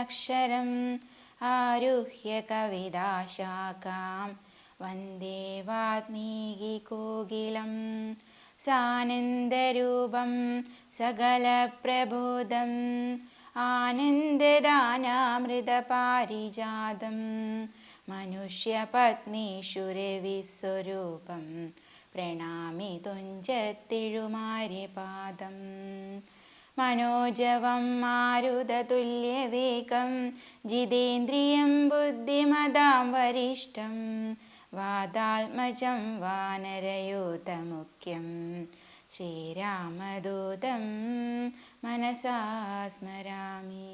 ക്ഷരം ആരുഹ്യ കവിതാശാഖാം വന്ദേ വാത്മീകികോകിലം സാനന്ദരൂപം സകലപ്രബോധം ആനന്ദദാനാമൃതപാരിജാതം മനുഷ്യപത്നീഷുരവിസ്വരൂപം പ്രണാമി തുഞ്ചത്തിഴുമാര്യപാദം മനോജവം മാരുതതുല്യവേഗം ജിതേന്ദ്രിയം ബുദ്ധിമതാം വരിഷ്ഠം വാതാത്മജം വാനരയൂഥമുഖ്യം ശ്രീരാമദൂതം മനസാ സ്മരാമി.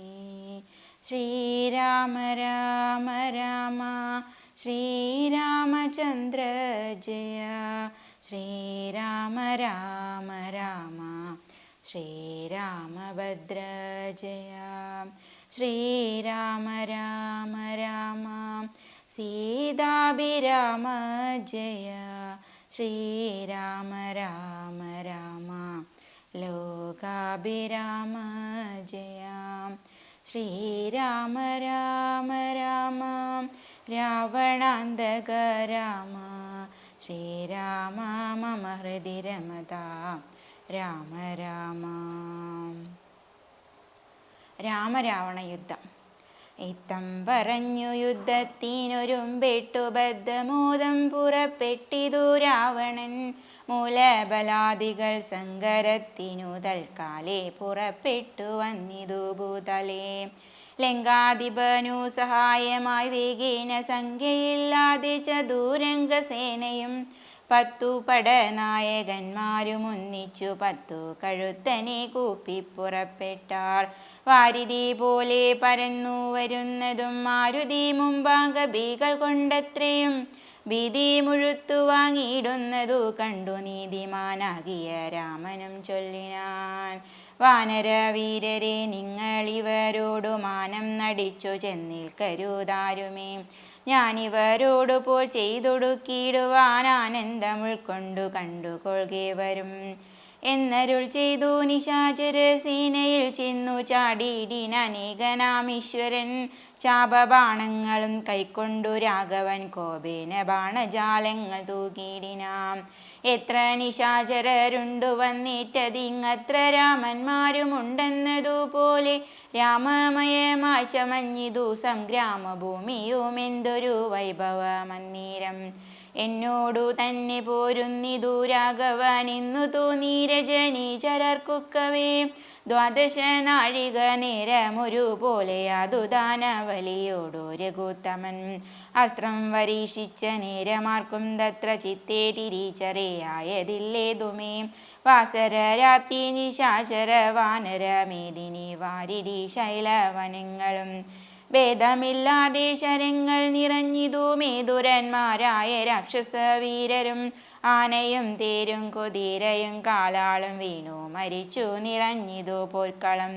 ശ്രീരാമ രാമ രാമ ശ്രീരാമചന്ദ്ര ജയ ശ്രീരാമ രാമ രാമ ശ്രീരാമഭദ്ര ജയ ശ്രീരാമ രാമ രാമ സീതാഭിരാമ ജയ ശ്രീരാമ രാമ രാമ ലോകാഭിരാമ ജയ ശ്രീരാമ രാമ രാമ രാവണാന്തക രാമ ശ്രീരാമ മമ ഹൃദി രമതാ രാമ രാമ. രാമരാവണ യുദ്ധം. ഇത്തം പറഞ്ഞു യുദ്ധത്തിനൊരുമ്പെട്ടു ബദ്ധമോദം പുറപ്പെട്ടിതു രാവണൻ. മൂലബലാദികൾ സങ്കരത്തിനു തൽക്കാലേ പുറപ്പെട്ടു വന്നിതു ഭൂതലേ. ലങ്കാധിപനു സഹായമായി വേഗേന സംഖ്യയില്ലാതെ ചതുരംഗസേനയും 10 പടനായകന്മാരും ഒന്നിച്ചു 10 കഴുത്തനെ കൂപ്പി പുറപ്പെട്ടാർ. വാരിധി പോലെ പരന്നു വരുന്നതും മാരുതി മുമ്പാംഗബികൾ കൊണ്ടത്രയും ഭീതി മുഴുത്തു വാങ്ങിയിടുന്നതു കണ്ടു നീതിമാനാകിയ രാമനും ചൊല്ലിനാൻ. വാനരവീരരെ, നിങ്ങളിവരോടു മാനം നടിച്ചു ചെന്നിൽക്കരുതാരുമേ. ഞാനിവരോടു പോൽ ചെയ്തൊടുക്കിയിടുവാൻ ആനന്ദം ഉൾക്കൊണ്ടു കണ്ടുകൊള്ളുകെ വരും എന്നരുൾ ചെയ്തു. നിശാചരസേനയിൽ ചെന്നു ചാടിയിടിനേകനാമീശ്വരൻ. ചാപബാണങ്ങളും കൈക്കൊണ്ടു രാഘവൻ കോപേന ബാണജാലങ്ങൾ തൂകിയിടിനാം. എത്ര നിശാചരരുണ്ടു വന്നിട്ടതിങ്ങത്ര രാമന്മാരുമുണ്ടെന്നതുപോലെ രാമമയമായി ചമഞ്ഞിതു സംഗ്രാമഭൂമിയും എന്തൊരു വൈഭവമന്നേരം. എന്നോടു തന്നെ പോരുന്നിതു രാഘവൻ ഇന്നു തോന്നീരജനീചരർക്കൊക്കവേ. 12 നാഴിക നേരമൊരുപോലെ അതു ദാനവലിയോടു രഘുത്തമൻ. അസ്ത്രം വരീക്ഷിച്ച നേരമാർക്കും തത്ര ചിത്തേ തിരിച്ചറിയായതില്ലേതുമേ. വാസര രാത്രി നിശാചര വാനര മേദിനി വാരിധി ശൈലവനങ്ങളും ഭേദമില്ലാതെ ശരങ്ങൾ നിറഞ്ഞിതു. മേതുരന്മാരായ രാക്ഷസ വീരരും ആനയും തേരും കുതിരയും കാലാളും വീണു മരിച്ചു നിറഞ്ഞിതു പോർക്കളം.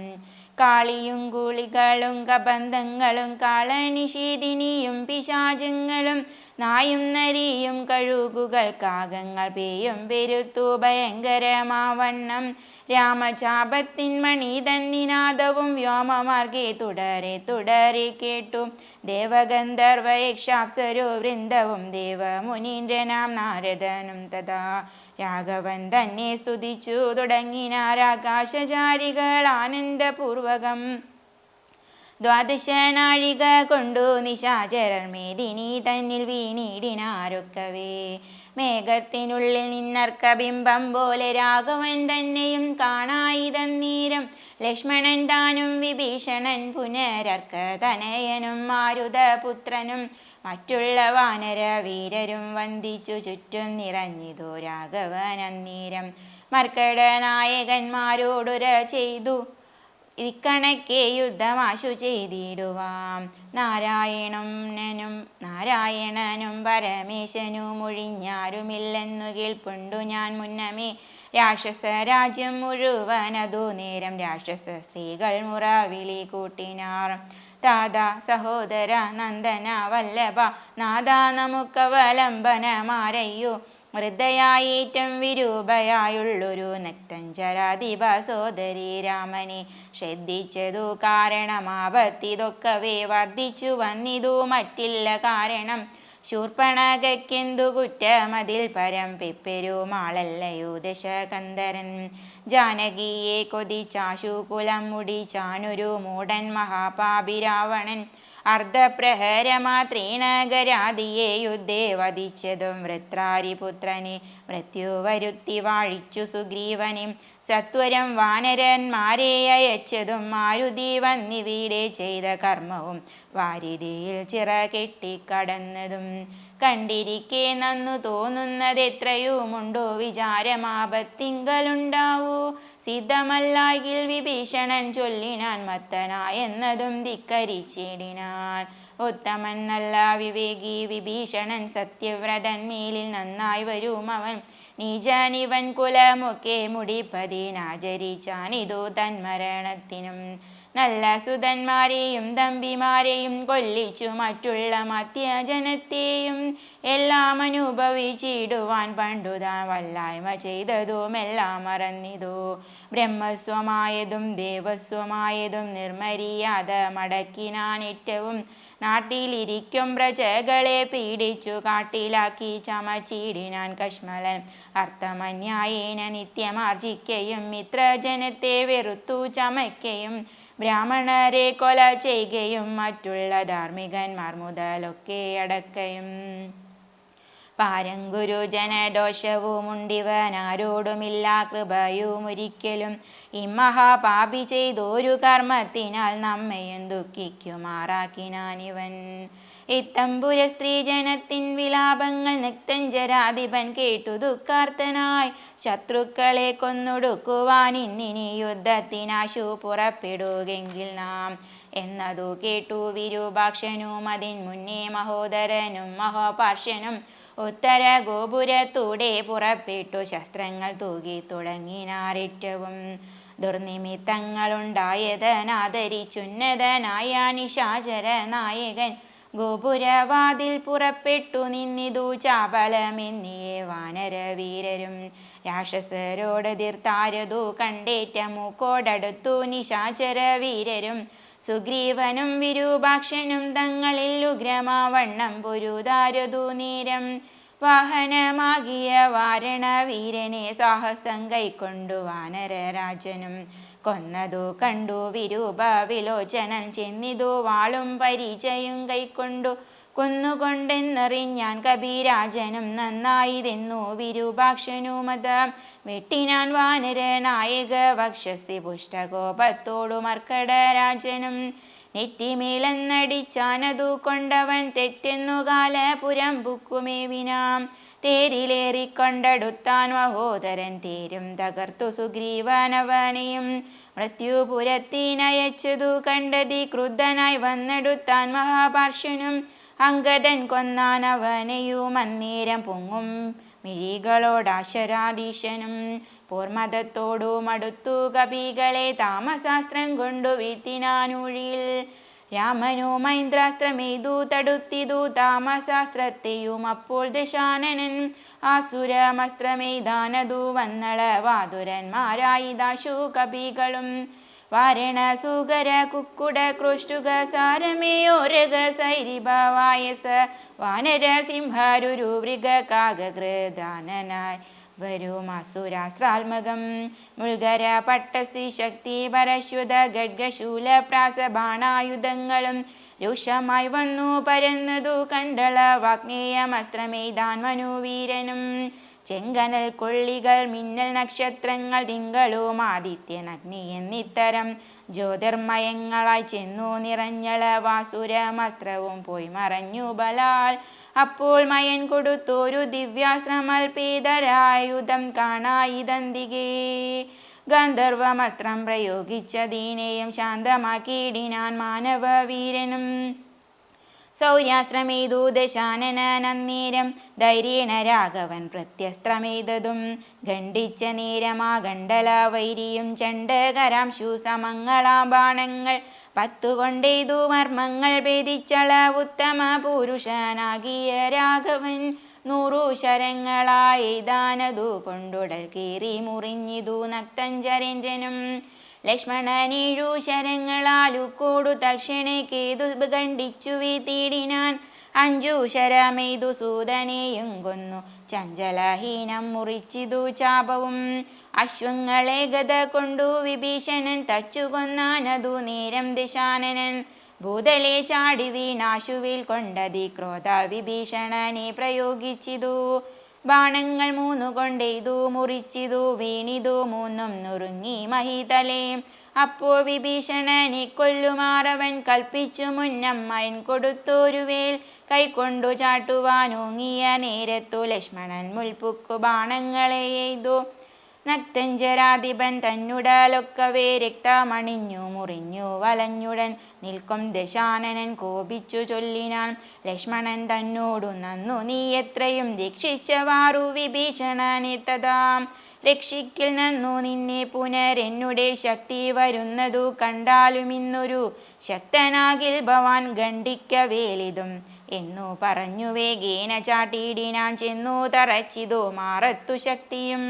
കാളിയും ഗുളികളും കബന്ധങ്ങളും കാളനിഷേധിനിയും പിശാചങ്ങളും നായും നരിയും കഴുകുകൾ കാകങ്ങൾ പേയും പെരുത്തു ഭയങ്കരമാവണ്ണം. രാമചാപത്തിൻ മണിതൻ നിനാദവും വ്യോമമാർഗെ തുടരെ തുടരെ കേട്ടു. ദേവഗന്ധർവ യക്ഷാപ്സരോ വൃന്ദവും ദേവമുനീന്ദ്രനാം നാരദനും തഥാ രാഘവൻ തന്നെ സ്തുതിച്ചു തുടങ്ങിനാർ ആകാശചാരികൾ ആനന്ദപൂർവകം. 12 നാഴിക കൊണ്ടു നിശാചരർ മേദിനി തന്നിൽ വീണിടിനാരൊക്കവേ. മേഘത്തിനുള്ളിൽ നിന്നർക്കബിംബം പോലെ രാഘവൻ തന്നെയും കാണായിതന്നീരം. ലക്ഷ്മണൻ താനും വിഭീഷണൻ പുനരർക്ക തനയനും മാരുതപുത്രനും മറ്റുള്ള വാനര വീരരും വന്ദിച്ചു ചുറ്റും നിറഞ്ഞിതു രാഘവൻ അന്നീരം. മർക്കട നായകന്മാരോടുര ചെയ്തു ഇക്കണക്കെ യുദ്ധമാശു ചെയ്തിടുവാം. നാരായണനും പരമേശനും ഒഴിഞ്ഞാരുമില്ലെന്നു കേൾപ്പുണ്ടു ഞാൻ മുന്നമേ. രാക്ഷസ രാജ്യം മുഴുവനതു നേരം രാക്ഷസ സ്ത്രീകൾ മുറവിളി കൂട്ടിനാർ. താതാ സഹോദര നന്ദന വല്ലഭ നാദാ നമുക്കവലംബനമാരയ്യോ. വൃദ്ധയായേറ്റം വിരൂപയായുള്ളൊരു നക്തഞ്ചരാധിപ സോദരി രാമനെ ശ്രദ്ധിച്ചതു കാരണമാപത്തിതൊക്കവേ വർദ്ധിച്ചു വന്നിതു മറ്റില്ല കാരണം. ശൂർപ്പണകയ്ക്കെന്തു കുറ്റമതിൽ പരം പെപ്പെരുമാളല്ലയോ ദശകന്ധരൻ. ജാനകിയെ കൊതിച്ചാശു കുലം മുടിച്ചാനൊരു മൂടൻ മഹാപാപി രാവണൻ. അർദ്ധപ്രഹരമാത്രേണ ഗരാദിയെ യുദ്ധേ വധിച്ചതും വൃത്രാരിപുത്രനെ മൃത്യു വരുത്തി വാഴിച്ചു സുഗ്രീവനെ. സത്വരം വാനരന്മാരെ അയച്ചതും മാരുതി വന്നിവിടെ ചെയ്ത കർമ്മവും വാരിധിയിൽ ചിറ കെട്ടിക്കടന്നതും കണ്ടിരിക്കെ നന്നു തോന്നുന്നതെത്രയുമുണ്ടോ വിചാരമാപത്തിങ്കലുണ്ടാവൂ. സിദ്ധമല്ലായിൽ വിഭീഷണൻ ചൊല്ലിനാൻ മത്തനായെന്നതും ധിക്കരിച്ചിടിനാൻ. ഉത്തമൻ നല്ല വിവേകി വിഭീഷണൻ സത്യവ്രതൻ മേലിൽ നന്നായി വരുമവൻ. നീചനിവൻ കുലമൊക്കെ മുടിപ്പതിനാചരിച്ചാനിതു തന്മരണത്തിനും. നല്ല സുതന്മാരെയും തമ്പിമാരെയും കൊല്ലിച്ചു മറ്റുള്ള മധ്യജനത്തെയും എല്ലാം അനുഭവിച്ചിടുവാൻ പണ്ടുതാൻ വല്ലായ്മ ചെയ്തതുമെല്ലാം മറന്നിതു. ബ്രഹ്മസ്വമായതും ദേവസ്വമായതും നിർമര്യാദ മടക്കിനാൻ ഏറ്റവും. നാട്ടിലിരിക്കും പ്രജകളെ പീഡിച്ചു കാട്ടിലാക്കി ചമച്ചിടിനാൻ കശ്മലൻ. അർത്ഥമന്യായേന നിത്യമാർജിക്കയും മിത്രജനത്തെ വെറുത്തു ചമയ്ക്കയും ബ്രാഹ്മണരെ കൊല ചെയ്യുകയും മറ്റുള്ള ധാർമ്മികന്മാർ മുതലൊക്കെ അടക്കയും. പാരംഗുരു ജനദോഷവുമുണ്ടിവനാരോടുമില്ല കൃപയുമൊരിക്കലും. ഇമ്മഹാപാപി ചെയ്തൊരു കർമ്മത്തിനാൽ നമ്മയും ദുഃഖിക്കുമാറാക്കിനാനിവൻ. ഇത്തമ്പുര സ്ത്രീജനത്തിൻ വിലാപങ്ങൾ നിക്തഞ്ചരാധിപൻ കേട്ടു ദുഃഖാർത്തനായി. ശത്രുക്കളെ കൊന്നൊടുക്കുവാൻ ഇന്നിനി യുദ്ധത്തിനാശു പുറപ്പെടുകെങ്കിൽ നാം എന്നതു കേട്ടു വിരൂപാക്ഷനും. അതിൻ മുന്നേ മഹോദരനും മഹോപാർശ്വനും ഉത്തര ഗോപുരത്തൂടെ പുറപ്പെട്ടു ശസ്ത്രങ്ങൾ തൂകി തുടങ്ങിനാരേറ്റവും. ദുർനിമിത്തങ്ങളുണ്ടായതനാദരിച്ചുന്നതനായ നിശാചര നായകൻ ഗോപുരവാതിൽ പുറപ്പെട്ടു നിന്നിതു ചാപലമെന്നിയേ വാനരവീരരും. രാക്ഷസരോട് തീർത്താരതു കണ്ടേറ്റ മൂക്കോടടുത്തു നിശാചര വീരരും. സുഗ്രീവനും വിരൂപാക്ഷനും തങ്ങളിൽ ഉഗ്രമാവണ്ണം പൊരുതാരതു നേരം. വാഹനമാകിയ വാരണവീരനെ സാഹസം കൈക്കൊണ്ടു വാനരരാജനും കൊന്നതു കണ്ടു വിരൂപ വിലോചനൻ. ചെന്നിതു വാളും പരിചയും കൈക്കൊണ്ടു കൊന്നുകൊണ്ടെന്നറിഞ്ഞാൻ കപിരാജനും. നന്നായിതെന്നു വിരൂപാക്ഷനുമത വെട്ടിനാൻ വാനരനായക വക്ഷസി പുഷ്ടകോപത്തോടു മർക്കടരാജനും. നെറ്റിമേലെന്നടിച്ചാനതു കൊണ്ടവൻ തെറ്റെന്നു കാലപുരം ബുക്കുമേവിനാം. തേരിലേറിക്കൊണ്ടടുത്താൻ മഹോദരൻ തേരും തകർത്തു സുഗ്രീവനവനെയും. മൃത്യുപുരത്തിനയച്ചതു കണ്ടതി ക്രുദ്ധനായി വന്നെടുത്താൻ മഹാപാർശ്വനും. അങ്കദൻ കൊന്നാനവനെയും അന്നേരം പൊങ്ങും മിഴികളോടാശരാധീശനും. പോർമതത്തോടു മടുത്തു കപികളെ താമശാസ്ത്രം കൊണ്ടു വീഴ്ത്തിനാനൂഴിയിൽ. രാമനു മൈന്ദ്രാസ്ത്രമെയ്തു തടുത്തിതു താമശാസ്ത്രത്തെയും. അപ്പോൾ ദശാനനൻ ആസുരമസ്ത്രമെയ്താനതു വന്നളവാതുരന്മാരായി ദാശു കപികളും. വാരണസൂകര കുക്കുട ക്രോഷ്ടുക സാരമേയോരക സൈരിഭവായസ വാനര സിംഹരുരു വൃഗ കാകൃദാനനായി വരും അസുരാസ്ത്രാത്മകം. മുൾഗര പട്ടസി ശക്തി പരശ്വത ഖഡ്ഗശൂല പ്രാസബാണായുധങ്ങളും രൂക്ഷമായി വന്നു പരന്നതു കണ്ടള വാഗ്നേയമസ്ത്രമെയ്താൻ മനുവീരനും. ചെങ്കനൽ കൊള്ളികൾ മിന്നൽ നക്ഷത്രങ്ങൾ തിങ്കളും ആദിത്യനഗ്നി എന്നിത്തരം ജ്യോതിർമയങ്ങളായി ചെന്നു നിറഞ്ഞള വാസുരമസ്ത്രവും പോയി മറഞ്ഞു ബലാൽ. അപ്പോൾ മയൻ കൊടുത്തോരു ദിവ്യാസ്ത്രമൽപേതരായുധം കാണായിതന്തികേ. ഗന്ധർവമസ്ത്രം പ്രയോഗിച്ചതീനേയം ശാന്തമാക്കിയിടിനാൻ മാനവവീരനും. സൗര്യാസ്ത്രമെയ്തു ദശാനനന്നേരം ധൈര്യേണ രാഘവൻ പ്രത്യസ്ത്രമെയ്തതും. ഖണ്ഡിച്ച നേരമാകണ്ഡല വൈരിയും ചണ്ഡകരാംശു സമങ്ങളാം ബാണങ്ങൾ 10 കൊണ്ടെയ്തു മർമ്മങ്ങൾ ഭേദിച്ചള ഉത്തമ പുരുഷനാകിയ രാഘവൻ. 100 ശരങ്ങളായെയ്താനതു കൊണ്ടുടൽ കീറി മുറിഞ്ഞിതു നക്തഞ്ചരേന്ദ്രനും. ലക്ഷ്മണൻ 7 ശരങ്ങളാലുക്കോടു തൽക്ഷണേ കേതു ഖണ്ഡിച്ചു വീഴ്ത്തിയിടിനാൻ. 5 ശരമെയ്തു സൂതനെയും കൊന്നു ചഞ്ചലഹീനം മുറിച്ചിതു ചാപവും. അശ്വങ്ങളെ ഗദ കൊണ്ടു വിഭീഷണൻ തച്ചു കൊന്നാനതു നേരം ദശാനനൻ. ഭൂതലെ ചാടി വീണാശുവിൽ കൊണ്ടതി ക്രോധാൽ വിഭീഷണനെ പ്രയോഗിച്ചിതു. ബാണങ്ങൾ 3 കൊണ്ടെയ്തു മുറിച്ചിതു വീണിതു 3 നുറുങ്ങി മഹീതലേ. അപ്പോൾ വിഭീഷണനെ കൊല്ലുമാറവൻ കൽപ്പിച്ചു മുന്നമ്മൻ കൊടുത്തോരുവേൽ. കൈക്കൊണ്ടു ചാട്ടുവാനോങ്ങിയ നേരത്തു ലക്ഷ്മണൻ മുൽപ്പുക്കു ബാണങ്ങളെ എയ്തു. നക്തഞ്ചരാധിപൻ തന്നുടലൊക്കവേ രക്തമണിഞ്ഞു മുറിഞ്ഞു വലഞ്ഞുടൻ നിൽക്കും ദശാനനൻ കോപിച്ചു ചൊല്ലിനാൻ. ലക്ഷ്മണൻ തന്നോടു നന്നു നീ എത്രയും രക്ഷിച്ചവാറു വിഭീഷണനെ തഥാ. രക്ഷിക്കിൽ നന്നു നിന്നെ പുനരെന്നുടെ ശക്തി വരുന്നതു കണ്ടാലും ഇന്നൊരു ശക്തനാകിൽ ഭവാൻ ഖണ്ഡിക്കവേലിതും എന്നു പറഞ്ഞു വേഗേന ചാട്ടിയിടിനാൻ. ചെന്നു തറച്ചിതു മാറത്തു ശക്തിയും.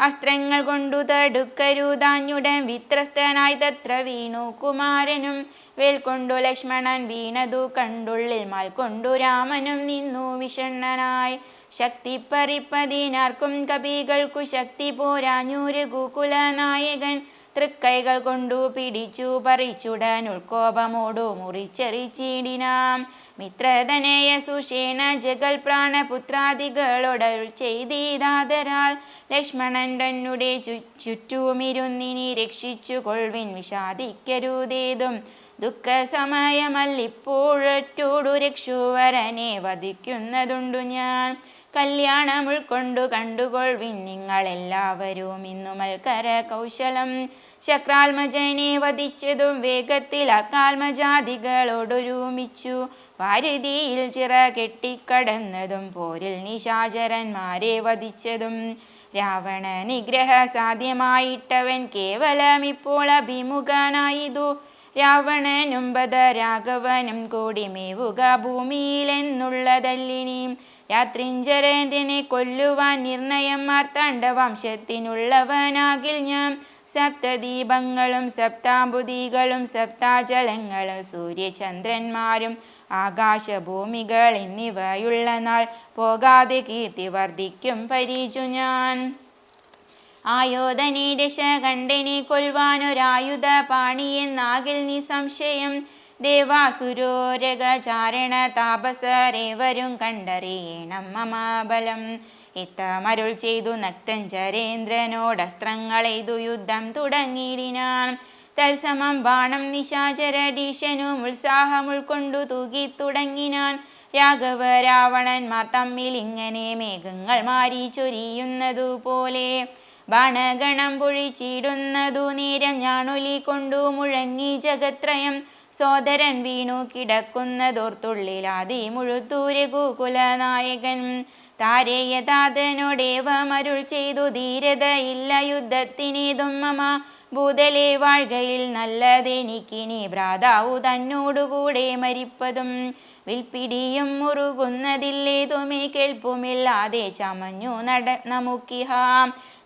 അസ്ത്രങ്ങൾ കൊണ്ടു തടുക്കരുതാഞ്ഞുടൻ വിത്രസ്തനായി തത്ര വീണു കുമാരനും. വേൽ കൊണ്ടു ലക്ഷ്മണൻ വീണതു കണ്ടുള്ളിൽ മാൽ കൊണ്ടു രാമനും നിന്നു വിഷണ്ണനായി. ശക്തി പറിപ്പതിനാർക്കും കപികൾക്കു ശക്തി പോരാഞ്ഞു രഘുകുലനായകൻ. തൃക്കൈകൾ കൊണ്ടു പിടിച്ചു പറിച്ചുടൻ ഉൾക്കോപമോടു മുറിച്ചെറിച്ചിടിനാം. മിത്രതനയ സുഷേണ ജഗൽ പ്രാണപുത്രാദികളോടരുൾ ചെയ്തിതാദരാൽ. ലക്ഷ്മണൻ തന്നുടെ ചുറ്റുമിരുന്നിനി രക്ഷിച്ചു കൊൾവിൻ വിഷാദിക്കരുതേതും. ദുഃഖ സമയമല്ലിപ്പോഴൊറ്റോടു രക്ഷുവരനെ വധിക്കുന്നതുണ്ടു ഞാൻ. കല്യാണം ഉൾക്കൊണ്ടു കണ്ടുകൊൾവിൻ നിങ്ങളെല്ലാവരും ഇന്നു മൽക്കര കൗശലം. ശക്രാത്മജനെ വധിച്ചതും വേഗത്തിൽ അർക്കാത്മജാതികളോടൊരുമിച്ചു വാരിധിയിൽ ചിറ കെട്ടിക്കടന്നതും പോരിൽ നിശാചരന്മാരെ വധിച്ചതും. രാവണ നിഗ്രഹ സാധ്യമായിട്ടവൻ കേവലമിപ്പോൾ അഭിമുഖനായിതു. രാവണനും ബദരാഘവനും കൂടി മേവുക ഭൂമിയിലെന്നുള്ളതല്ലിനി. രാത്രിഞ്ചരനെ കൊല്ലുവാൻ നിർണയം മാർത്താണ്ഡ വംശത്തിനുള്ളവനാകിൽ ഞാൻ. സപ്തദീപങ്ങളും സപ്താംബുദികളും സപ്താജലങ്ങളും സൂര്യചന്ദ്രന്മാരും ആകാശഭൂമികൾ എന്നിവയുള്ള നാൾ പോകാതെ കീർത്തി വർദ്ധിക്കും പരിചു ഞാൻ. ആയോധനെ ദശകണ്ഠനെ കൊൽവാനൊരായുധ പാണിയെന്നാകിൽ നിസംശയം. ദേവാസുരോരകചാരണ താപസരേവരും കണ്ടറിയണം മമ ബലം. ഇത്തമരുൾ ചെയ്തു നക്തഞ്ചരേന്ദ്രനോടസ്ത്രങ്ങളെയ്തു യുദ്ധം തുടങ്ങിയിടിനാൻ. തത്സമം ബാണം നിശാചരടീശനും ഉത്സാഹം ഉൾക്കൊണ്ടു തൂകി തുടങ്ങിനാൻ. രാഘവ രാവണന്മാർ തമ്മിൽ ഇങ്ങനെ മേഘങ്ങൾ മാറി ചൊരിയുന്നതു പോലെ ബാണഗണം പൊഴിച്ചിടുന്നതു നേരം ഞാണൊലി കൊണ്ടു മുഴങ്ങി ജഗത്രയം. സോദരൻ വീണു കിടക്കുന്നതോർത്തുള്ളിലാതി മുഴുത്തു രഘുകുലനായകൻ. താരേയതാതനോടേവമരുൾ ചെയ്തു ധീരതയില്ല യുദ്ധത്തിനേതും മമ. ഭൂതലെ വാഴ്കയിൽ നല്ലതെനിക്കിനി ഭ്രാതാവു തന്നോടുകൂടെ മരിപ്പതും. വിൽപ്പിടിയും മുറുകുന്നതില്ലേതുമേ കേൾപ്പുമില്ലാതെ ചമഞ്ഞു നമുക്കിഹ.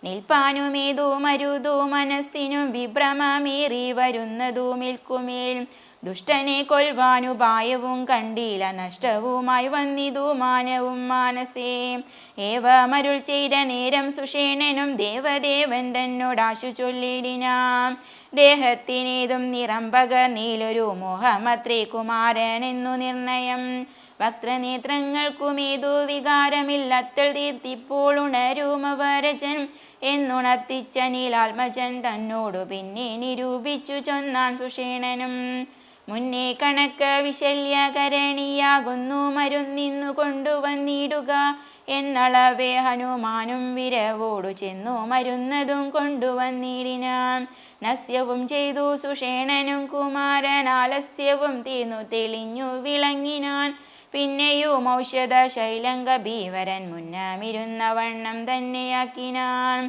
നിൽപ്പാനുമേതു മരുതു മനസ്സിനും വിഭ്രമമേറി വരുന്നതു മിൽക്കുമേൽ. ദുഷ്ടനെ കൊൽവാനുപായവും കണ്ടില്ല നഷ്ടവുമായി വന്നിതു മാനവും മാനസേ. ഏവമരുൾ ചെയ്ത നേരം സുഷേണനും ദേവദേവൻ തന്നോടാശു ചൊല്ലിടിനാം. ദേഹത്തിനേതും നിറം പകർന്നീലൊരു മോഹമത്രേ കുമാരൻ എന്നു നിർണയം. വക്രനേത്രങ്ങൾക്കുമേതു വികാരമില്ലത്തൽ തീർത്തിപ്പോൾ ഉണരുമവരജൻ എന്നുണർത്തിച്ച നീലാത്മജൻ തന്നോടു പിന്നെ നിരൂപിച്ചു ചൊന്നാൻ സുഷേണനും. മുന്നേ കണക്ക് വിശല്യകരണിയാകുന്നു മരുന്നിന്നു കൊണ്ടുവന്നിടുക എന്നളവേ ഹനുമാനും വിരവോടു ചെന്നു മരുന്നതും കൊണ്ടുവന്നിടിനാൻ. നസ്യവും ചെയ്തു സുഷേണനും കുമാരൻ ആലസ്യവും തീർന്നു തെളിഞ്ഞു വിളങ്ങിനാൻ. പിന്നെയും ഔഷധ ശൈലങ്ക ഭീവരൻ മുന്നമിരുന്ന വണ്ണം തന്നെയാക്കിനാൻ.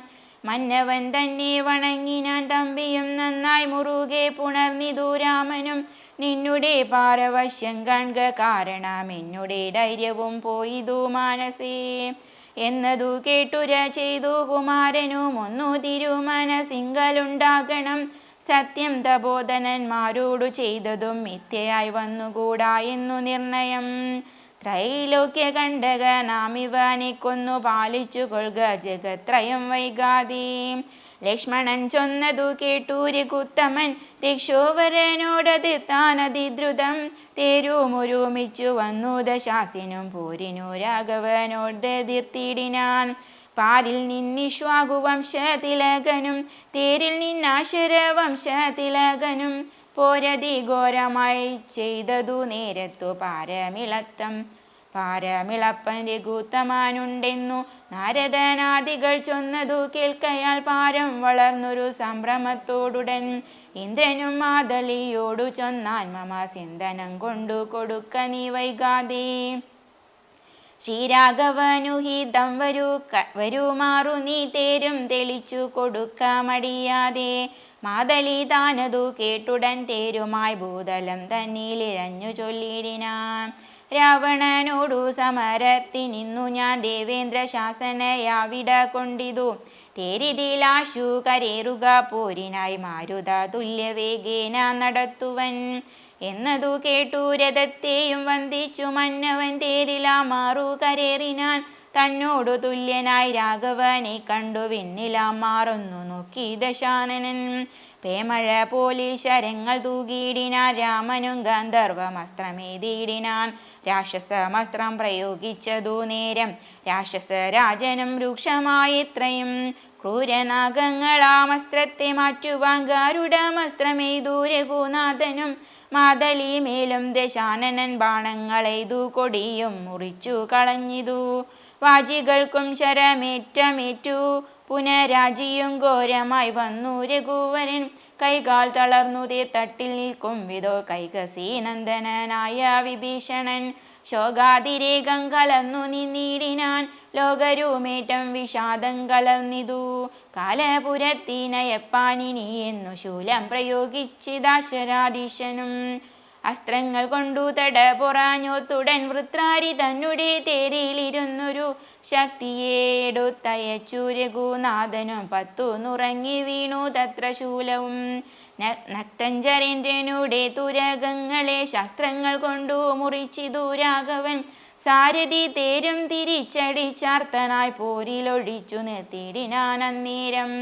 മന്നവൻ തന്നെ വണങ്ങിനാൻ. തമ്പിയും നന്നായി മുറുകെ പുണർന്നിതു രാമനും നിന്നുടെ പാരവശ്യം കാൺക, കാരണം എന്നുടെ ധൈര്യവും പോയിതു മാനസേ. എന്നതു കേട്ടുര ചെയ്തു കുമാരനും ഒന്നു തിരുമനസിങ്കലുണ്ടാകണം. സത്യം തപോധനന്മാരോടു ചെയ്തതും മിഥ്യയായി വന്നുകൂടാ എന്നു നിർണയം. ത്രൈലോക്യ കണ്ടക നാം ഇവനെ കൊന്നു പാലിച്ചു കൊള്ളുക ജഗത്രയം വൈകാതെ. ലക്ഷ്മണൻ ചൊന്നതു കേട്ടു രഘുത്തമൻ രക്ഷോവരനോടതിർത്താനതിദ്രുതം. തേരുമൊരുമിച്ചു വന്നു ദശാസിനും പോരിനു രാഘവനോടതിർത്തിയിടിനാൻ. പാരിൽ നിന്നിശ്വാകുവംശതിലകനും തേരിൽ നിന്നാശരവംശതിലകനും പോരതി ഘോരമായി ചെയ്തതു നേരത്തു പാരമിളപ്പൻ രഘുത്തമാനുണ്ടെന്നു നാരദനാദികൾ ചൊന്നതു കേൾക്കയാൽ പാരം വളർന്നൊരു സംഭ്രമത്തോടുടൻ ഇന്ദ്രനും മാതലിയോടു ചൊന്നാൻ, മമ സിന്ധനം കൊണ്ടു കൊടുക്ക നീ വൈകാതെ. ശ്രീരാഘവനുഹിതം വരുമാറു നീ തേരും തെളിച്ചു കൊടുക്ക മടിയാതെ. മാതലി താനതു കേട്ടുടൻ തേരുമായി ഭൂതലം തന്നിലിഴഞ്ഞു ചൊല്ലിടിനാൻ. രാവണനോടു സമരത്തിനിന്നു ഞാൻ ദേവേന്ദ്ര ശാസനയാവിട കൊണ്ടിതു. തേരിതിലാശു കരേറുക പോരിനായി മാരുത തുല്യവേഗേന നടത്തുവൻ. എന്നതു കേട്ടു രഥത്തെയും വന്ദിച്ചു മന്നവൻ തേരിലാമാറു കരേറിനാൻ. തന്നോടു തുല്യനായി രാഘവനെ കണ്ടു വിണ്ണിലാമാറൊന്നു നോക്കി ദശാനനൻ. പേമഴ പോലി ശരങ്ങൾ തൂകിയിടിനാൻ. രാമനും ഗാന്ധർവമസ്ത്രമേതിയിടിനാൻ. രാക്ഷസമസ്ത്രം പ്രയോഗിച്ചതു നേരം രാക്ഷസരാജനും രൂക്ഷമായിത്രയും. ക്രൂരനാഗങ്ങളാമസ്ത്രത്തെ മാറ്റുവാൻ ഗാരുഡമസ്ത്രമെയ്തു രഘുനാഥനും. മാതലി മേലും ദശാനനൻ ബാണങ്ങളെയ്തു കൊടിയും മുറിച്ചു കളഞ്ഞിതു. വാജികൾക്കും ശരമേറ്റമേറ്റു പുനരാജിയും ഘോരമായി വന്നു രഘുവരൻ. കൈകാൽ തളർന്നു തട്ടിൽ നിൽക്കും വിധോ കൈകസി നന്ദനായ വിഭീഷണൻ. ശോകാതിരേകം കലർന്നു നിന്നിടിനാൻ. ലോകരുമേറ്റം വിഷാദം കലർന്നിതു. കാലപുരത്തിനയപ്പാനിനി എന്നു ശൂലം പ്രയോഗിച്ചിതാശരാധീശനും. അസ്ത്രങ്ങൾ കൊണ്ടു തട പൊറാഞ്ഞോത്തുടൻ വൃത്രാരി തന്നെ തേരിലിരുന്നൊരു ശക്തിയേടുത്തയച്ചു രഘുനാഥനും. 10 നുറങ്ങി വീണു തത്ര ശൂലവും. നക്തഞ്ചരേന്ദ്രനുടെ തുരകങ്ങളെ ശാസ്ത്രങ്ങൾ കൊണ്ടു മുറിച്ചിതു രാഘവൻ. സാരഥി തേരും തിരിച്ചടിച്ചാർത്തനായി പോരിലൊഴിച്ചു നിർത്തിയിടിനാൻ അന്നേരം.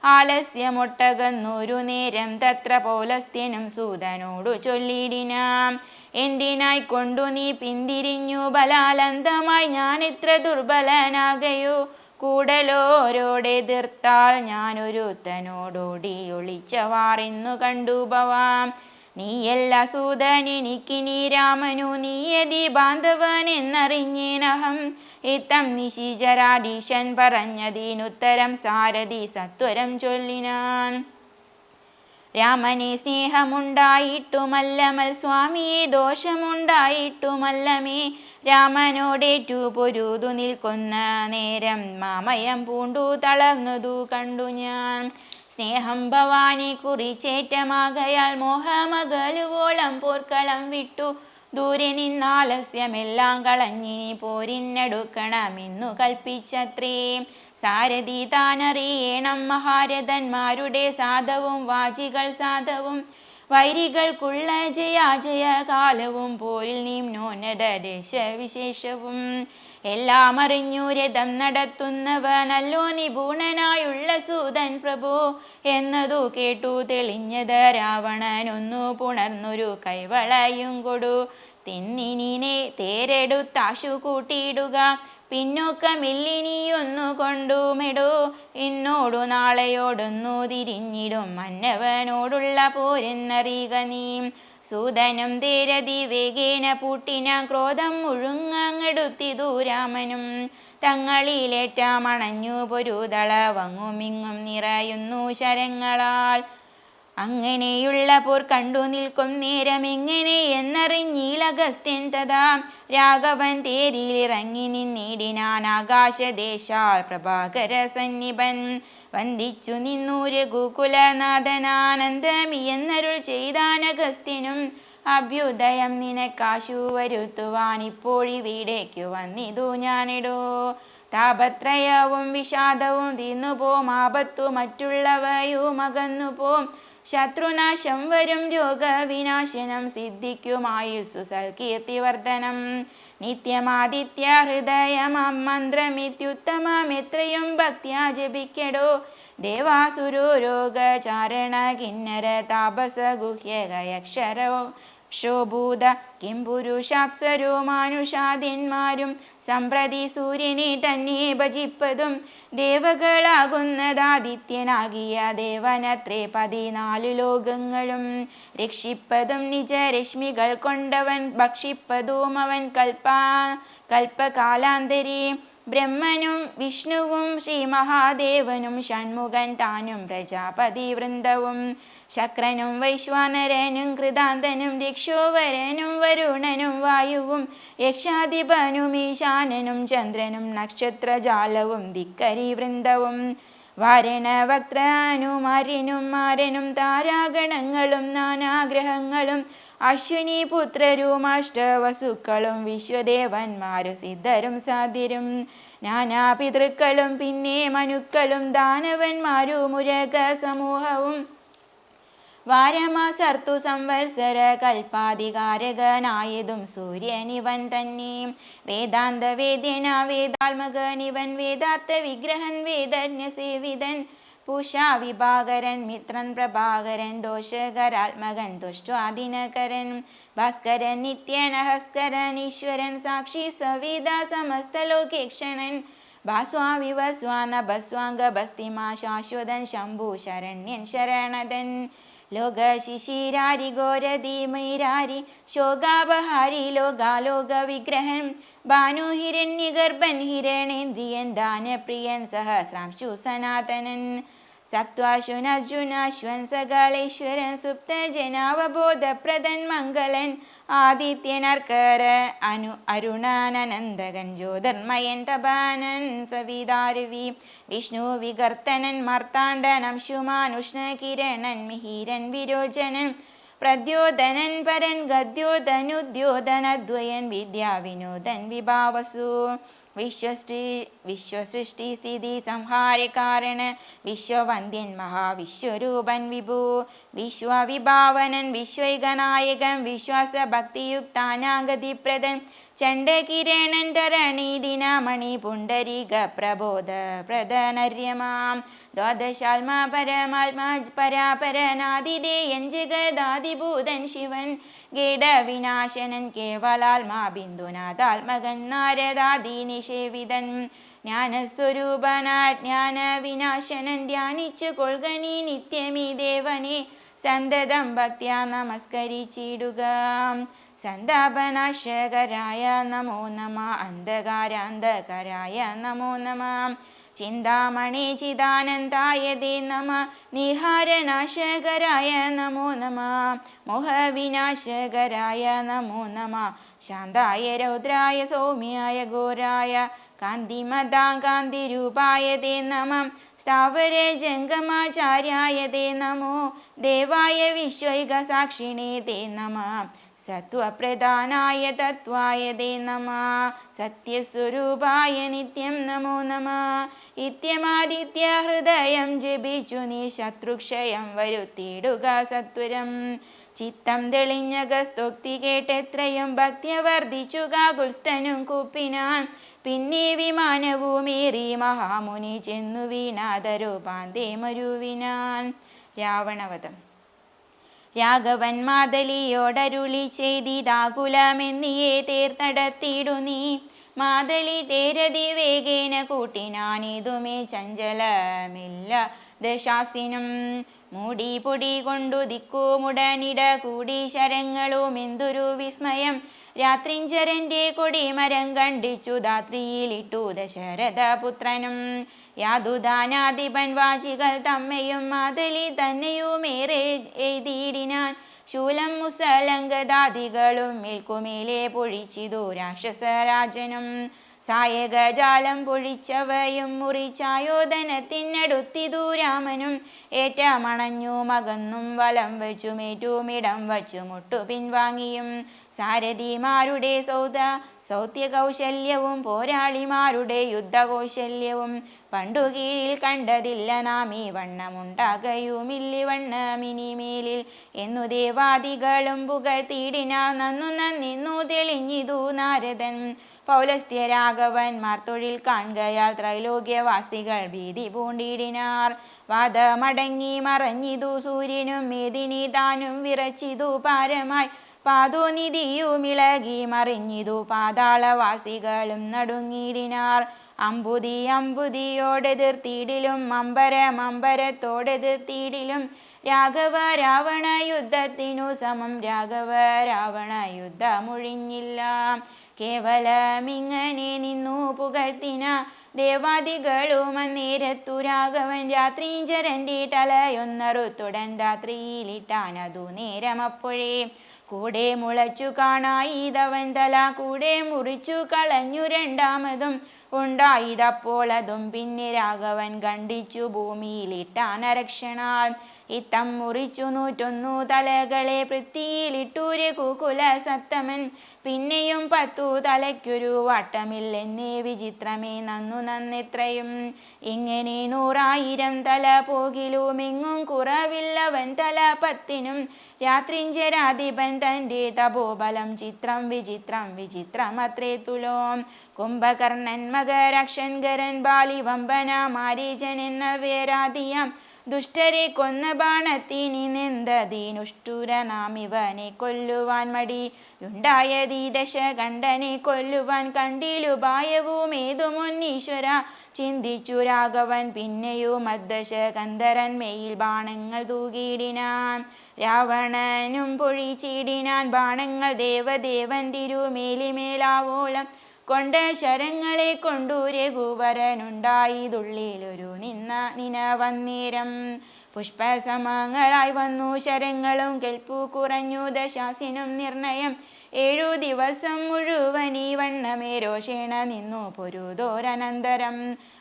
ആലസ്യമൊട്ടകന്നൊരു നേരം തത്ര പൗലസ്ത്യനും സൂതനോടു ചൊല്ലിടിനാം. എന്തിനായി കൊണ്ടു നീ പിന്തിരിഞ്ഞു ബലാലന്തമായി ഞാൻ ഇത്ര ദുർബലനാകയോ. കൂടലോരോടെതിർത്താൽ ഞാനൊരുത്തനോടോടി ഒളിച്ചവാറിന്നു കണ്ടു ഭവാം. നീയല്ല സൂതനെനിക്കിനി രാമനു നീയതി ബാന്ധവൻ എന്നറിഞ്ഞേനഹം. ഇത്തം നിശിചരാധീശൻ പറഞ്ഞതിനുത്തരം സാരഥി സത്വരം ചൊല്ലിനാൻ. രാമനെ സ്നേഹമുണ്ടായിട്ടുമല്ലമൽ സ്വാമിയെ ദോഷമുണ്ടായിട്ടുമല്ലമേ. രാമനോടേറ്റു പൊരുതു നിൽക്കുന്ന നേരം മാമയം പൂണ്ടു തളർന്നതു കണ്ടു ഞാൻ. സ്നേഹം ഭവാനെ കുറിച്ചേറ്റമാകയാൽ മോഹമകലുവോളം പോർക്കളം വിട്ടു. ദൂരെ നിന്നാലസ്യമെല്ലാം കളഞ്ഞിനി പോരിനടുക്കണമെന്നു കൽപ്പിച്ചത്രേ. സാരഥി താനറിയണം മഹാരഥന്മാരുടെ സാധവും വാജികൾ സാധവും. വൈരികൾക്കുള്ള ജയാജയ കാലവും പോരിൽ നിമ്നോന്നത ദേശവിശേഷവും. എല്ലാം അറിഞ്ഞു രഥം നടത്തുന്നവനല്ലോ നിപുണനായുള്ള സൂതൻ പ്രഭു. എന്നതു കേട്ടു തെളിഞ്ഞത് രാവണനൊന്നു പുണർന്നൊരു കൈവളയും കൊടു. തിന്നിനെ തേരെടുത്താശു കൂട്ടിയിടുക. പിന്നോക്കമില്ലിനിയൊന്നു കൊണ്ടുമെടു. എന്നോടു നാളെയോടൊന്നു തിരിഞ്ഞിടും മന്നവനോടുള്ള പോരെന്നറിയുക നീ. സൂതനും തേരതി വേഗേന പൂട്ടിന ക്രോധം മുഴുങ്ങങ്ങെടുത്തിതു രാമനും. തങ്ങളിലേറ്റമണഞ്ഞു പൊരുതളവങ്ങുമിങ്ങും നിറയുന്നു ശരങ്ങളാൽ. അങ്ങനെയുള്ള പോർ കണ്ടു നിൽക്കും നേരം എങ്ങനെ എന്നറിഞ്ഞീലഗസ്ത്യൻ തഥാ. രാഘവൻ തേരിലിറങ്ങി നിന്നിടിനാൻ ആകാശദേശാൽ പ്രഭാകര സന്നിപൻ. വന്ദിച്ചു നിന്നു രഘുകുലനാഥനാനന്ദമി എന്നരുൾ ചെയ്താനഗസ്ത്യനും. അഭ്യുദയം നിനക്കാശു വരുത്തുവാൻ ഇപ്പോഴിവിടേക്കു വന്നിതു ഞാനിടോ. താപത്രയവും വിഷാദവും തീർന്നുപോം, ആപത്തു മറ്റുള്ളവയും അകന്നുപോം. ശത്രുനാശം വരും, രോഗവിനാശനം സിദ്ധിക്കുമായുസ്സു സൽകീർത്തിവർദ്ധനം. നിത്യമാദിത്യ ഹൃദയമം മന്ത്രമിത്യുത്തമം എത്രയും ഭക്ത്യാ ജപിക്കടോ. ദേവാസുരോ രോഗചാരണ കിന്നര താപസ ഗുഹ്യകയക്ഷരോ ക്ഷോഭൂത കിം പുരുഷാപ്സരോ മാനുഷാദിന്മാരും സമ്പ്രതി സൂര്യനെ തന്നെ ഭജിപ്പതും. ദേവകളാകുന്നതാദിത്യനാകിയ ദേവനത്രേ 14 ലോകങ്ങളും രക്ഷിപ്പതും. നിജരശ്മികൾ കൊണ്ടവൻ ഭക്ഷിപ്പതും അവൻ കൽപ്പകാലാന്തരി. ബ്രഹ്മനും വിഷ്ണുവും ശ്രീ മഹാദേവനും ഷൺമുഖൻ താനും പ്രജാപതി വൃന്ദവും ശക്രനും വൈശ്വാനരനും കൃതാന്തനും രക്ഷോവരനും വരുണനും വായുവും യക്ഷാധിപനും ഈശാനനും ചന്ദ്രനും നക്ഷത്രജാലവും ധിക്കരി വൃന്ദവും വാരണവക്ത്രനും ആര്യനും മാരനും താരാഗണങ്ങളും നാനാഗ്രഹങ്ങളും അശ്വിനി പുത്രരും അഷ്ടവസുക്കളും വിശ്വദേവന്മാരും സിദ്ധരും സാധ്യരും നാനാപിതൃക്കളും പിന്നെ മനുക്കളും ദാനവന്മാരും മുരക സമൂഹവും വാരമാസർത്തു സംവത്സര കൽപ്പാധികാരകനായതും സൂര്യനിവൻ തന്നെ. വേദാന്ത വേദ്യന വേദാത്മകനിവൻ വേദാർത്ഥ വിഗ്രഹൻ വേദജ്ഞസേവിതൻ പൂഷാ വിഭാകരൻ മിത്രൻ പ്രഭാകരൻ ദോഷകരാത്മകൻ തുഷ്ട്വാദിനകരൻ ഭാസ്കരൻ നിത്യനഹസ്കരൻ ഈശ്വരൻ സാക്ഷി സവിത സമസ്തലോകേക്ഷണൻ ഭാസ്വാവിവസ്വാന ഭസ്വാംഗ ഭസ്തിമാ ശാശ്വതൻ ശംഭു ശരണ്യൻ ശരണതൻ ലോക ശിശിരാരി ഘോരധീമൈരാരി ശോകാപഹാരി ലോകാലോക വിഗ്രഹൻ ഭാനു ഹിരണ്യഗർഭൻ ഹിരണേന്ദ്രിയൻ ദാനപ്രിയൻ സഹസ്രാംശു സനാതനൻ സപ്ത്വാശ്വനർജുനാശ്വൻ സകാളേശ്വരൻ സുപ്തജനാവബോധപ്രദൻ മംഗളൻ ആദിത്യനർക്കര അരുണാനന്ദകൻ ജ്യോതിർമയൻ തപാനൻ സവിതാരുവി വിഷ്ണു വികർത്തനൻ മാർത്താണ്ഡനം ശുമാനുഷ്ണകിരണൻ മിഹിരൻ വിരോചനൻ പ്രദ്യോധനൻ പരൻ ഗദ്യോധനുദ്യോധനദ്വയൻ വിദ്യാവിനോദൻ വിഭാവസു വിശ്വസൃഷ്ടി സ്ഥിതി സംഹാരകാരണ വിശ്വവന്ദ്യൻ മഹാവിശ്വരൂപൻ വിഭു വിശ്വവിഭാവനൻ വിശ്വൈകനായകൻ വിശ്വാസഭക്തിയുക്താനാഗതിപ്രദൻ ചണ്ഡകിരണൻ ധരണീദിനമണി പുണ്ടരീക പ്രബോധ പ്രദനര്യമാം ദ്വാദശാത്മാ പരമാത്മാ പരാപരനാദിദേയൻ ജഗദാദിഭൂതൻ ശിവൻ ഗേഡവിനാശനൻ കേവലാത്മാ ബിന്ദുനാഥാത്മകൻ നാരദാദി നിഷേവിതൻ ജ്ഞാനസ്വരൂപനാജ്ഞാന വിനാശനൻ ധ്യാനിച്ചു കൊൾകനി നിത്യമീ ദേവനെ സന്തതം ഭക്ത്യാ നമസ്കരിച്ചിടുക. സന്താപനാശകരായ നമോ നമ അന്ധകാരാന്ധകരായ നമോ നമ ചിന്താമണി ചിദാനന്ദായ ദേ നമ നിഹാരനാശകരായ നമോ നമ മോഹവിനാശകരായ നമോ നമ ശാന്തായ രൗദ്രായ സൗമ്യായ ഘോരായ കാന്തിമതാകാന്തിരൂപായ ദേ നമ സ്ഥാവര ജംഗമാചാര്യായ ദേ നമോ ദേവായ വിശ്വൈക സാക്ഷിണേ ദേ നമ സത്വപ്രധാനായ തത്വായ ദേ നമ സത്യസ്വരൂപായ നിത്യം നമോ നമ നിത്യമാദിത്യ ഹൃദയം ജപിച്ചു നീ ശത്രുക്ഷയം വരുത്തിയിടുക സത്വരം ചിത്തം തെളിഞ്ഞ ഗസ്തോക്തി കേട്ടെത്രയും ഭക്തി വർദ്ധിച്ചു കാകുൽസ്ഥനും കൂപ്പിനാൻ പിന്നെ വിമാനവുമേറി മഹാമുനി ചെന്നു വീണാദരൂപാന്തേ മരുവിനാൻ. രാവണവധം. രാഘവൻ മാതലിയോടരുളി ചെയ്തിതാകുലമെന്നിയെ തേർത്തടത്തിയിടു നീ മാതലി തേരതി വേഗേന കൂട്ടിനാനിതുമേ ചഞ്ചലമില്ല ദശാസിനും മൂടി പൊടി കൊണ്ടു ദിക്കുമുടനിട കൂടി ശരങ്ങളും എന്തൊരു വിസ്മയം രാത്രിഞ്ചരന്റെ കൊടിമരം കണ്ടിച്ചു ധാത്രിയിലിട്ടു ദശരഥപുത്രനും യാതുദാനാധിപൻ വാചികൾ തമ്മയും മാതലി തന്നെയുമേറെ എയ്തിടിനാൻ ശൂലം മുസലങ്കദാദികളും മേൽക്കുമേലെ പൊഴിച്ചിതു രാക്ഷസരാജനും സായകജാലം പൊഴിച്ചവയും മുറിച്ചായോധനത്തിനടുത്തിതു രാമനും ഏറ്റമണഞ്ഞു മകന്നും വലം വച്ചുമേറ്റുമിടം വച്ചു മുട്ടു പിൻവാങ്ങിയും സാരഥിമാരുടെ സൗത്യ കൗശല്യവും പോരാളിമാരുടെ യുദ്ധകൗശല്യവും പണ്ടു കീഴിൽ കണ്ടതില്ല നാം ഈ വണ്ണമുണ്ടാകയുമില്ലി വണ്ണമിനിമേലിൽ എന്നു ദേവാദികളും പുകഴ്ത്തിയിടിനാർ നന്നു നന്നിന്നു തെളിഞ്ഞിതു നാരദൻ പൗലസ്ത്യരാഘവന്മാർ തൊഴിൽ കാൺകയാൽ ത്രൈലോക്യവാസികൾ ഭീതി പൂണ്ടിടിനാർ വാദമടങ്ങി മറഞ്ഞിതു സൂര്യനും മേദിനി താനും വിറച്ചിതു പാരമായി പാദോനിധിയുമിളകി മറിഞ്ഞിതു പാതാളവാസികളും നടുങ്ങിടിനാർ അമ്പുതിയോടെതിർത്തിയിടിലും അമ്പരത്തോടെതിർത്തിയിടിലും രാഘവ രാവണ യുദ്ധത്തിനു സമം രാഘവ രാവണ യുദ്ധമൊഴിഞ്ഞില്ല കേവലമിങ്ങനെ നിന്നു പുകഴ്ത്തിന ദേവാദികളും അന്നേരത്തു രാഘവൻ രാത്രീഞ്ചരൻ്റെ തലയൊന്നറുത്തുടൻ രാത്രിയിലിട്ടാനതു നേരമപ്പോഴേ കൂടെ മുളച്ചു കാണായിതവൻ തല കൂടെ മുറിച്ചു കളഞ്ഞു രണ്ടാമതും ഉണ്ടായിതപ്പോൾ അതും പിന്നെ രാഘവൻ ഖണ്ഡിച്ചു ഭൂമിയിലിട്ടാനരക്ഷണാൽ ഇത്തം മുറിച്ചു 101 തലകളെ പൃഥ്വിയിലിട്ടു രഘുകുല സത്തമൻ പിന്നെയും 10 തലയ്ക്കൊരു വട്ടമില്ലെന്നേ വിചിത്രമേ നന്നെത്രയും ഇങ്ങനെ 100,000 തല പോകിലുമെങ്ങും കുറവില്ലവൻ തല 10നും രാത്രിഞ്ചരാധിപൻ തൻ്റെ തപോബലം ചിത്രം വിചിത്രമത്രേ തുലോം കുംഭകർണൻ മകരക്ഷൻ ഗരൻ ബാലി വമ്പന മാരീചൻ എന്ന വേരാതിയാം ദുഷ്ടരെ കൊന്ന ബാണത്തിനി നെന്തീനുഷ്ടുര നാം ഇവനെ കൊല്ലുവാൻ മടിയുണ്ടായതീ ദശകണ്ഠനെ കൊല്ലുവാൻ കണ്ടിലുപായവും ഏതുമൊന്നീശ്വര ചിന്തിച്ചു രാഘവൻ പിന്നെയും അദ്ദശകന്ധരൻ മേയിൽ ബാണങ്ങൾ തൂകിയിടിനാൻ രാവണനും പൊഴിച്ചിടിനാൻ ബാണങ്ങൾ ദേവദേവൻ തിരുമേലിമേലാവോളം കൊണ്ട ശരങ്ങളെ കൊണ്ടു രഘുവരനുണ്ടായതുള്ളിലൊരു നിനവന്നേരം പുഷ്പസമങ്ങളായി വന്നു ശരങ്ങളും കെൽപ്പു കുറഞ്ഞു ദശാസിനും നിർണയം 7 ദിവസം മുഴുവൻ ഈ വണ്ണമേ രോഷേണ നിന്നു പൊരുതോരനന്തരം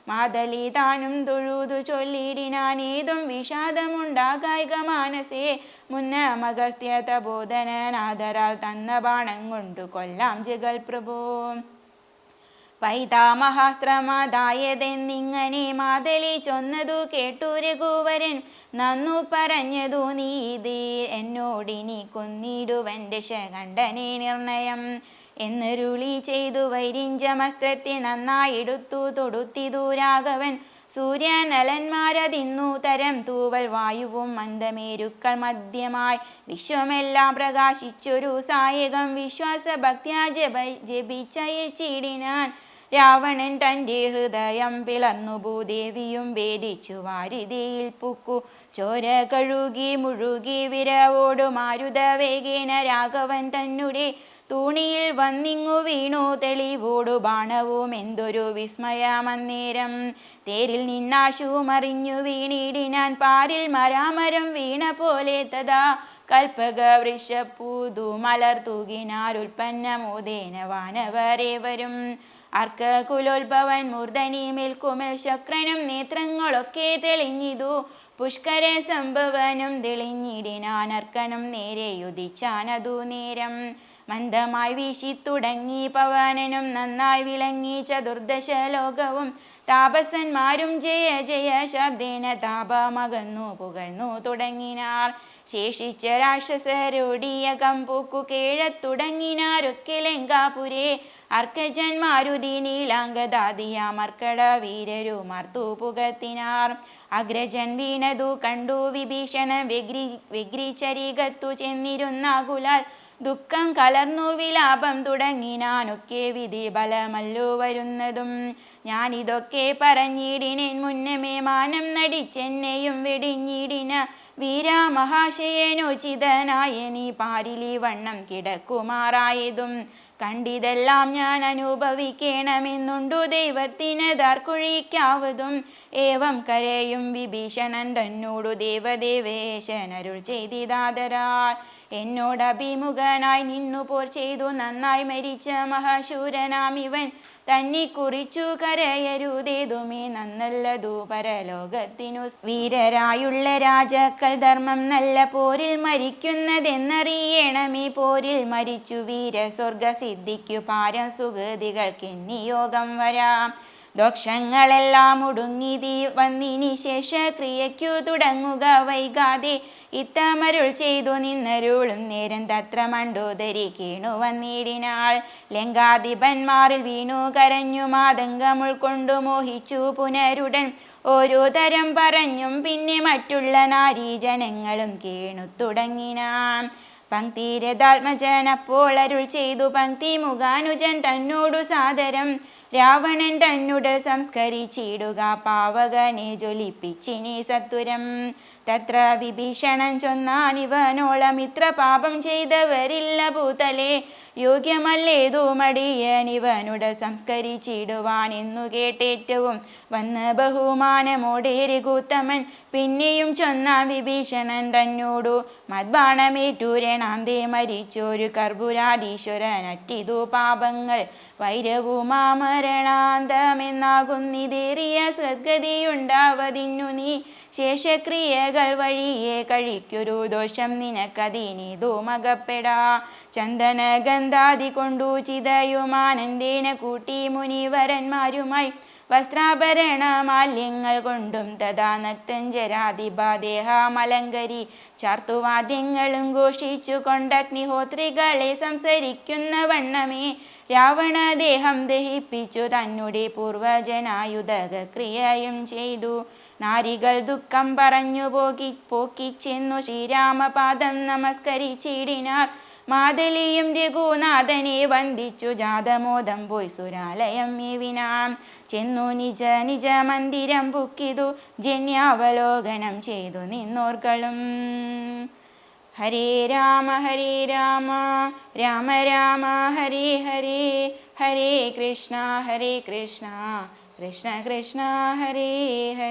മാതലി താനും തൊഴുതു ചൊല്ലിടിനാൻ ഏതും വിഷാദമുണ്ടാകായിക മാനസേ മുന്നമഗസ്ത്യ തബോധനാദരാൽ തന്ന ബാണം കൊണ്ടു കൊല്ലാം ജഗൽ പ്രഭോ പൈതാമഹാസ്ത്രമാതായതെന്നിങ്ങനെ മാതലി ചൊന്നതു കേട്ടു രഘുവരൻ നന്നു പറഞ്ഞതു നീതി എന്നോടിനി കൊന്നിടുവൻ ദശകണ്ഠനെ നിർണയം എന്നരുളി ചെയ്തു വൈരിഞ്ചമസ്ത്രത്തെ നന്നായെടുത്തു തൊടുത്തിതു രാഘവൻ സൂര്യനലന്മാരതിന്നു തരം തൂവൽ വായുവും മന്ദമേരുക്കൾ മധ്യമായി വിശ്വമെല്ലാം പ്രകാശിച്ചൊരു സായകം വിശ്വാസഭക്ത്യാ ജപിച്ചയച്ചിടിനാൻ രാവണൻ തൻ്റെ ഹൃദയം പിളർന്നു ഭൂദേവിയും ഭേദിച്ചു വാരിതിയിൽ പുക്കു ചോര കഴുകി മുഴുകി വിരവോടു മാരുത വേഗേന രാഘവൻ തന്നുടെ തൂണിയിൽ വന്നിങ്ങു വീണു തെളിവോടു ബാണവും എന്തൊരു വിസ്മയമന്നേരം തേരിൽ നിന്നാശു മറിഞ്ഞു വീണിടിനാൻ പാരിൽ മരാമരം വീണ പോലെ തഥാ കൽപ്പക വൃക്ഷപ്പൂതു മലർ തൂകിനാരുൽപ്പന്നമോദേന വാനവരേവരും അർക്കകുലോത്ഭവൻ മൂർധനി മേൽക്കുമൽ ശക്രനും നേത്രങ്ങളൊക്കെ തെളിഞ്ഞിതു പുഷ്കര സംഭവനും തെളിഞ്ഞിടിനാൻ അർക്കനും നേരെ യുദിച്ചാനതു നേരം മന്ദമായി വീശി തുടങ്ങി പവനനും നന്നായി വിളങ്ങി ചതുർദശ ലോകവും താപസന്മാരും ജയ ജയ ശബ്ദേന താപമകന്നു പുകഴ്ന്നു തുടങ്ങിനാർ ശേഷിച്ച രാക്ഷസരോടിയ കമ്പൂക്കു കേഴത്തുടങ്ങിനാരൊക്കെ ലങ്കാപുരേ അർക്കജന്മാരുതി നീലാംഗദാദിയാം അർക്കട വീരരുമാർത്തു പുകഴ്ത്തിനാർ അഗ്രജൻ വീണതു കണ്ടു വിഭീഷണൻ വ്യഗ്രിചരികത്തു ചെന്നിരുന്നാകുലാൽ ദുഃഖം കലർന്നു വിലാപം തുടങ്ങിനാനൊക്കെ വിധി ബലമല്ലോ വരുന്നതും ഞാനിതൊക്കെ പറഞ്ഞിടിനേൻ മുന്നമേ മാനം നടിച്ചെന്നെയും വെടിഞ്ഞിടിന വീരമഹാശയനോചിതനായ നീ പാരിലി വണ്ണം കിടക്കുമാറായതും കണ്ടിതെല്ലാം ഞാൻ അനുഭവിക്കണമെന്നുണ്ടു ദൈവത്തിനതാർക്കൊഴിക്കാവതും ഏവം കരയും വിഭീഷണൻ തന്നോടു ദേവദേവേശനരുൾ ചെയ്തിതാദരാൽ എന്നോടഭിമുഖനായി നിന്നു പോർ ചെയ്തു നന്നായി മരിച്ച മഹാശൂരനാം ഇവൻ തന്നെ കുറിച്ചു കരയരുതേതുമേ നന്നല്ലതു പരലോകത്തിനു. വീരരായുള്ള രാജാക്കൾ ധർമ്മം നല്ല പോരിൽ മരിക്കുന്നതെന്നറിയണമേ. പോരിൽ മരിച്ചു വീര സ്വർഗസിദ്ധിക്കു പാരം സുഗതികൾക്കെന്നിയോഗം വരാം. ദോഷങ്ങളെല്ലാം ഒടുങ്ങിതി വന്നിനി ശേഷക്രിയയ്ക്കു തുടങ്ങുക വൈകാതെ. ഇത്തമരുൾ ചെയ്തു നിന്നരുളും നേരം തത്ര മണ്ടോദരി കേണു വന്നിടിനാൾ. ലങ്കാധിപന്മാരിൽ വീണു കരഞ്ഞു മാതങ്കം ഉൾക്കൊണ്ടു മോഹിച്ചു പുനരുടൻ ഓരോ തരം പറഞ്ഞും പിന്നെ മറ്റുള്ള നാരീജനങ്ങളും കേണു തുടങ്ങിനാൻ. പങ്ക്തിരഥാത്മജൻ അപ്പോൾ അരുൾ ചെയ്തു പങ്ക്തി മുഖാനുജൻ തന്നോടു സാദരം രാവണൻ തന്നുടൽ സംസ്കരിച്ചിടുക പാവകനെ ജ്വലിപ്പിച്ചിനി സത്വരം. തത്ര വിഭീഷണൻ ചൊന്നാൻ ഇവനോളം ഇത്ര പാപം ചെയ്തവരില്ല ഭൂതലേ. യോഗ്യമല്ലേതു മടിയൻ ഇവനുടൽ സംസ്കരിച്ചിടുവാൻ എന്നു കേട്ടേറ്റവും വന്ന് ബഹുമാനമോടേറി കൂത്തമൻ. പിന്നെയും ചൊന്നാൻ വിഭീഷണൻ തന്നോടു മദ്ബാണമേറ്റു രണാന്തേ മരിച്ചൊരു കർപ്പുരാധീശ്വരനറ്റിതു പാപങ്ങൾ വൈരവുമാമരണാന്തമെന്നാകുന്നിതേറിയ സദ്ഗതിയുണ്ടാവതിന്നു നീ. ശേഷക്രിയകൾ വഴിയെ കഴിക്കൊരു ദോഷം നിനക്കതിനേതുമകപ്പെടാ. ചന്ദനഗന്ധാദി കൊണ്ടു ചിതയുമാനന്ദേന കൂട്ടി മുനിവരന്മാരുമായി വസ്ത്രാഭരണ മാല്യങ്ങൾ കൊണ്ടും തഥാ നക്തഞ്ജരാതിബാദേഹാമലങ്കരി ചാർത്തുവാദ്യങ്ങളും ഘോഷിച്ചു കൊണ്ടഗ്നിഹോത്രികളെ സംസരിക്കുന്ന വണ്ണമേ രാവണദേഹം ദഹിപ്പിച്ചു തന്നെ പൂർവജനായുധക്രിയയും ചെയ്തു. നാരികൾ ദുഃഖം പറഞ്ഞു പോക്കിച്ചെന്നു ശ്രീരാമപാദം നമസ്കരിച്ചിടിനാർ. മാതലിയും രഘുനാഥനെ വന്ദിച്ചു ജാതമോദം പോയി സുരാലയം മേവിനാം. ചെന്നു നിജ നിജ മന്ദിരം പുക്കിതു ജന്യാവലോകനം ചെയ്തു നിന്നോർക്കളും. ഹരേ രാമ രാമ രാമ ഹരേ ഹരേ. ഹരേ കൃഷ്ണ കൃഷ്ണ കൃഷ്ണ ഹരേ ഹരേ.